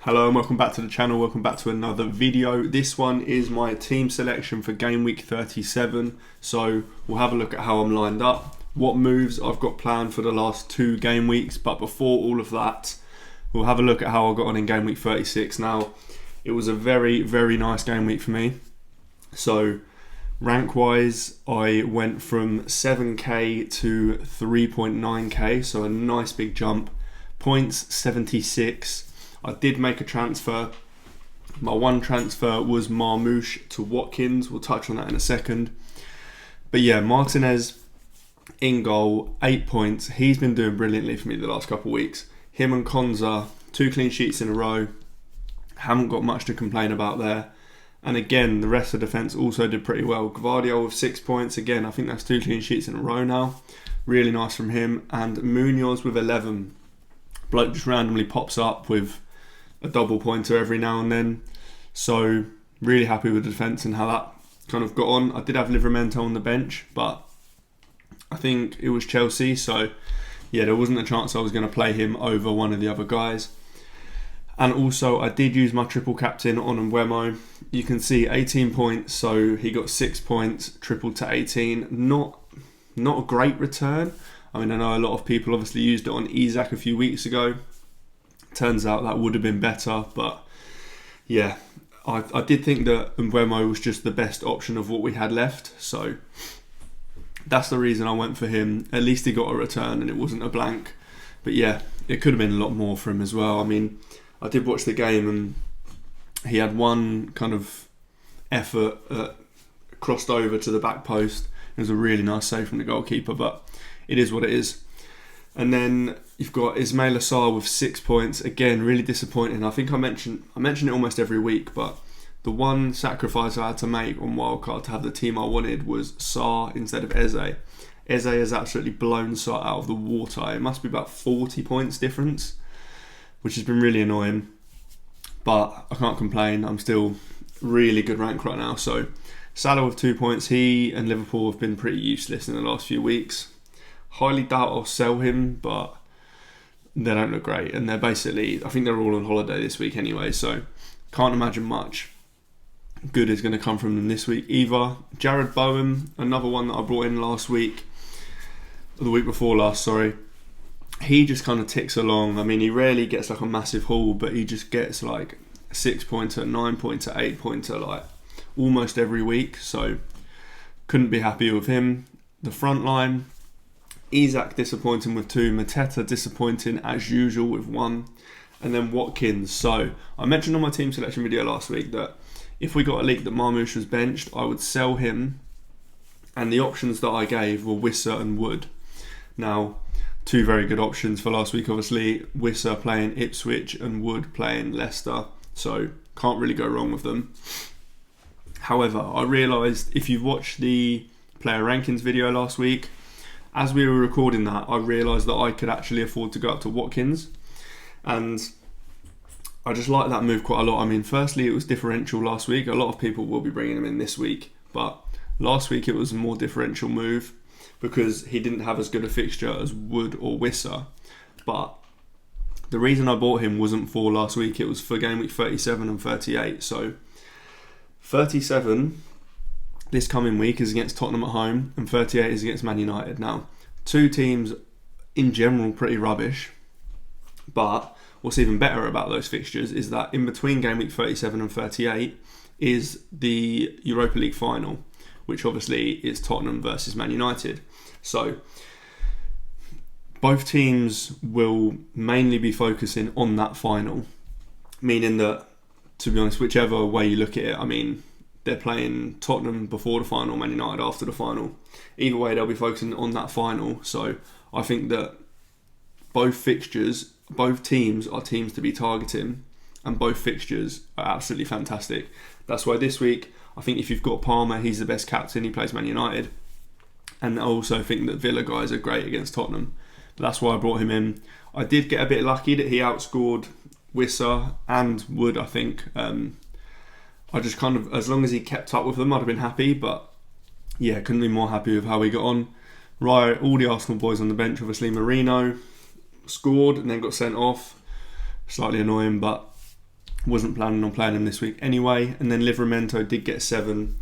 Hello and welcome back to the channel, welcome back to another video. This one is my team selection for Gameweek 37. So we'll have a look at how I'm lined up, what moves I've got planned for the last 2 game weeks. But before all of that, we'll have a look at how I got on in Gameweek 36. Now, it was a very, very nice game week for me. So rank wise, I went from 7k to 3.9k, so a nice big jump. Points 76. I did make a transfer. My one transfer was Marmoush to Watkins. We'll touch on that in a second. But yeah, Martinez in goal, 8 points. He's been doing brilliantly for me the last couple of weeks. Him and Konza, 2 clean sheets in a row. Haven't got much to complain about there. And again, the rest of the defence also did pretty well. Gvardiol with 6 points. Again, I think that's 2 clean sheets in a row now. Really nice from him. And Munoz with 11. Bloke just randomly pops up with a double pointer every now and then. So really happy with the defence and how that kind of got on. I did have Livramento on the bench, but I think it was Chelsea. So yeah, there wasn't a chance I was going to play him over one of the other guys. And also I did use my triple captain on Mbeumo. You can see 18 points, so he got 6 points, tripled to 18. Not a great return. I mean, I know a lot of people obviously used it on Isak a few weeks ago. Turns out that would have been better, but yeah, I did think that Mbeumo was just the best option of what we had left. So that's the reason I went for him. At least he got a return and it wasn't a blank. But yeah, it could have been a lot more for him as well. I mean, I did watch the game and he had one kind of effort crossed over to the back post. It was a really nice save from the goalkeeper, but it is what it is. And then you've got Ismail Assar with 6 points. Again, really disappointing. I think I mention it almost every week, but the one sacrifice I had to make on wildcard to have the team I wanted was Sarr instead of Eze. Eze has absolutely blown Sarr out of the water. It must be about 40 points difference, which has been really annoying. But I can't complain. I'm still really good rank right now. So Salah with 2 points. He and Liverpool have been pretty useless in the last few weeks. Highly doubt I'll sell him, but they don't look great. And they're basically, I think they're all on holiday this week anyway, so can't imagine much good is going to come from them this week either. Jared Bowen, another one that I brought in last week, or the week before last, sorry. He just kind of ticks along. I mean, he rarely gets like a massive haul, but he just gets like a 6 pointer, 9 pointer, 8 pointer, like almost every week. So couldn't be happy with him. The front line, Isak disappointing with 2, Mateta disappointing as usual with 1, and then Watkins. So I mentioned on my team selection video last week that if we got a leak that Marmoush was benched, I would sell him, and the options that I gave were Wissa and Wood. Now, 2 very good options for last week, obviously. Wissa playing Ipswich and Wood playing Leicester, so can't really go wrong with them. However, I realised if you've watched the player rankings video last week, as we were recording that, I realised that I could actually afford to go up to Watkins. And I just like that move quite a lot. I mean, firstly, it was differential last week. A lot of people will be bringing him in this week. But last week, it was a more differential move because he didn't have as good a fixture as Wood or Wissa. But the reason I bought him wasn't for last week. It was for game week 37 and 38. So 37... this coming week is against Tottenham at home, and 38 is against Man United. Now, 2 teams in general pretty rubbish, but what's even better about those fixtures is that in between game week 37 and 38 is the Europa League final, which obviously is Tottenham versus Man United. So both teams will mainly be focusing on that final, meaning that, to be honest, whichever way you look at it, I mean, they're playing Tottenham before the final, Man United after the final. Either way, they'll be focusing on that final. So I think that both fixtures, both teams are teams to be targeting, and both fixtures are absolutely fantastic. That's why this week, I think if you've got Palmer, he's the best captain. He plays Man United. And I also think that Villa guys are great against Tottenham. But that's why I brought him in. I did get a bit lucky that he outscored Wissa and Wood, I think. I just kind of, as long as he kept up with them, I'd have been happy. But yeah, couldn't be more happy with how we got on. Right, all the Arsenal boys on the bench. Obviously, Marino scored and then got sent off. Slightly annoying, but Wasn't planning on playing him this week anyway. And then Livramento did get 7.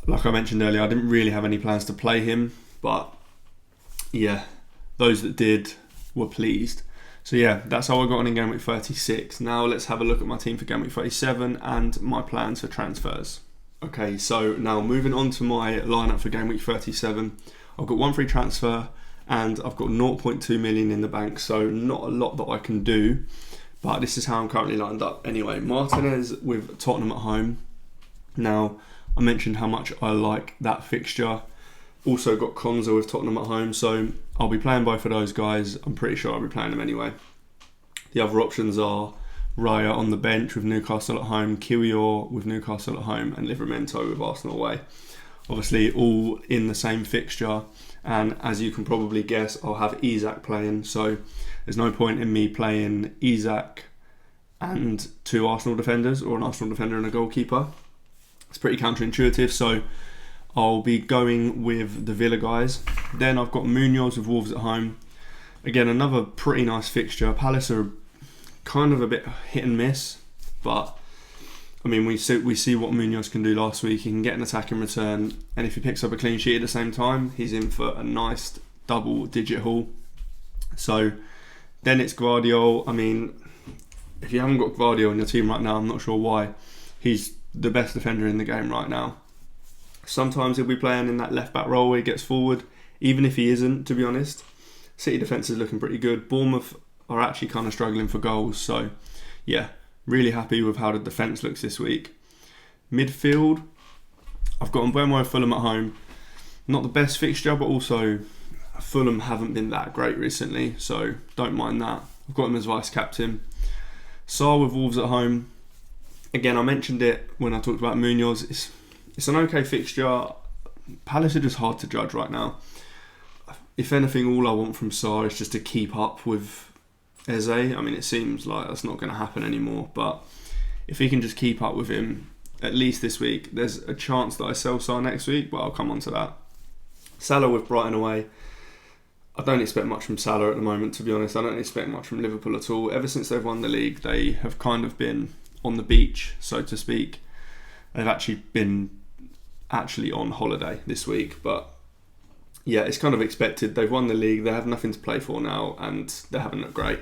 Like I mentioned earlier, I didn't really have any plans to play him, but yeah, those that did were pleased. So yeah, that's how I got on in Gameweek 36. Now let's have a look at my team for Gameweek 37 and my plans for transfers. Okay, so now moving on to my lineup for Gameweek 37. I've got 1 free transfer and I've got 0.2 million in the bank, so not a lot that I can do. But this is how I'm currently lined up. Anyway, Martinez with Tottenham at home. Now, I mentioned how much I like that fixture. Also got Konza with Tottenham at home, so I'll be playing both of those guys. I'm pretty sure I'll be playing them anyway. The other options are Raya on the bench with Newcastle at home, Kiwior with Newcastle at home, and Livramento with Arsenal away. Obviously, all in the same fixture. And as you can probably guess, I'll have Isak playing, so there's no point in me playing Isak and 2 Arsenal defenders, or an Arsenal defender and a goalkeeper. It's pretty counterintuitive, so I'll be going with the Villa guys. Then I've got Munoz with Wolves at home. Again, another pretty nice fixture. Palace are kind of a bit hit and miss, but I mean, we see what Munoz can do last week. He can get an attack in return, and if he picks up a clean sheet at the same time, he's in for a nice double-digit haul. So then it's Guardiola. I mean, if you haven't got Guardiola in your team right now, I'm not sure why. He's the best defender in the game right now. Sometimes he'll be playing in that left-back role where he gets forward, even if he isn't, to be honest. City defence is looking pretty good. Bournemouth are actually kind of struggling for goals, so yeah. Really happy with how the defence looks this week. Midfield, I've got Mbeumo Fulham at home. Not the best fixture, but also Fulham haven't been that great recently, so don't mind that. I've got him as vice-captain. Sarr with Wolves at home. Again, I mentioned it when I talked about Munoz. It's an okay fixture. Palace are just hard to judge right now. If anything, all I want from Sarr is just to keep up with Eze. I mean, it seems like that's not going to happen anymore, but if he can just keep up with him, at least this week, there's a chance that I sell Sarr next week, but I'll come on to that. Salah with Brighton away. I don't expect much from Salah at the moment, to be honest. I don't expect much from Liverpool at all. Ever since they've won the league, they have kind of been on the beach, so to speak. They've actually been on holiday this week, but yeah, it's kind of expected. They've won the league, they have nothing to play for now, and they haven't looked great.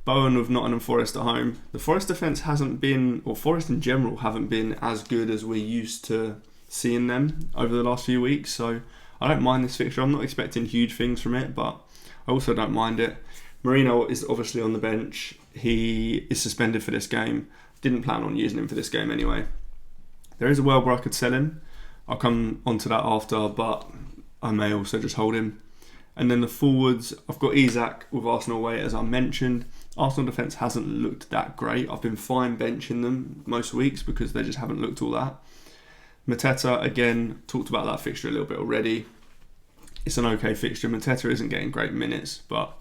Bowen with Nottingham Forest at home. The Forest defence hasn't been, or Forest in general, haven't been as good as we're used to seeing them over the last few weeks, so I don't mind this fixture. I'm not expecting huge things from it, but I also don't mind it. Marino is obviously on the bench. He is suspended for this game. Didn't plan on using him for this game anyway. There is a world where I could sell him. I'll come onto that after, but I may also just hold him. And then the forwards, I've got Isak with Arsenal away, as I mentioned. Arsenal defence hasn't looked that great. I've been fine benching them most weeks because they just haven't looked all that. Mateta, again, talked about that fixture a little bit already. It's an okay fixture. Mateta isn't getting great minutes, but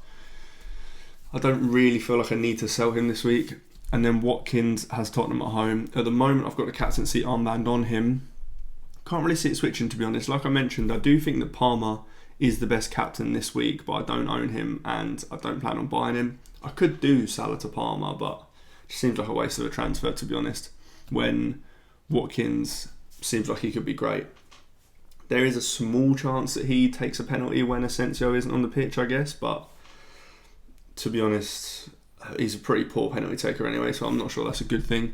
I don't really feel like I need to sell him this week. And then Watkins has Tottenham at home. At the moment, I've got the captaincy armband on him. Can't really see it switching, to be honest. Like I mentioned, I do think that Palmer is the best captain this week, but I don't own him and I don't plan on buying him. I could do Salah to Palmer, but it just seems like a waste of a transfer, to be honest, when Watkins seems like he could be great. There is a small chance that he takes a penalty when Asensio isn't on the pitch, I guess, but to be honest, he's a pretty poor penalty taker anyway, so I'm not sure that's a good thing.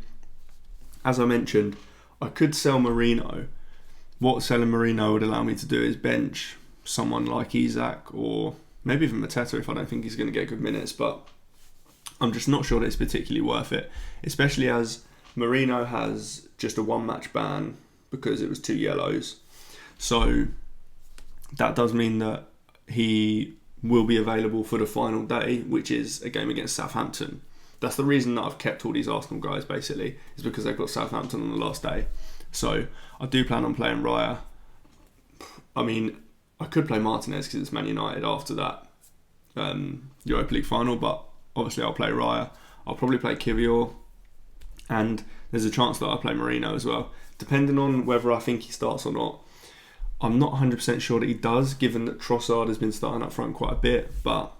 As I mentioned, I could sell Marino. What selling Marino would allow me to do is bench someone like Isak or maybe even Mateta if I don't think he's going to get good minutes, but I'm just not sure that it's particularly worth it, especially as Marino has just a one-match ban because it was 2 yellows. So that does mean that he will be available for the final day, which is a game against Southampton. That's the reason that I've kept all these Arsenal guys, basically, is because they've got Southampton on the last day. So I do plan on playing Raya. I mean, I could play Martinez because it's Man United after that Europa League final, but obviously I'll play Raya. I'll probably play Kiwior, and there's a chance that I'll play Marino as well, depending on whether I think he starts or not. I'm not 100% sure that he does, given that Trossard has been starting up front quite a bit, but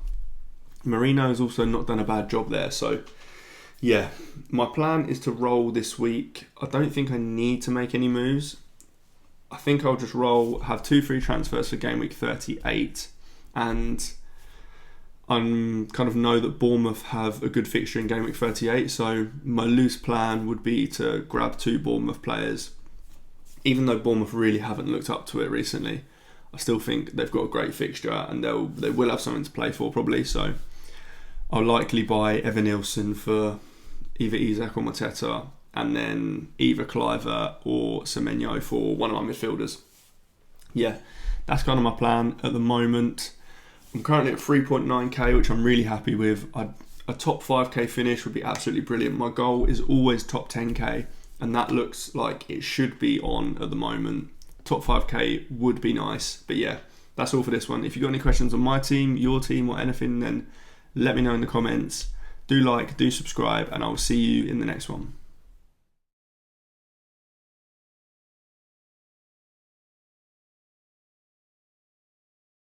Marino has also not done a bad job there, so Yeah, my plan is to roll this week. I don't think I need to make any moves. I think I'll just roll, have 2 free transfers for game week 38, and I kind of know that Bournemouth have a good fixture in game week 38, so my loose plan would be to grab 2 Bournemouth players. Even though Bournemouth really haven't looked up to it recently, I still think they've got a great fixture and they will have something to play for probably. So I'll likely buy Evan Nilsson for either Isak or Mateta, and then either Cliver or Semenyo for one of my midfielders. Yeah, that's kind of my plan at the moment. I'm currently at 3.9k, which I'm really happy with. A top 5k finish would be absolutely brilliant. My goal is always top 10k, and that looks like it should be on at the moment. Top 5k would be nice, but yeah, that's all for this one. If you've got any questions on my team, your team, or anything, then let me know in the comments. Do like, do subscribe, and I'll see you in the next one.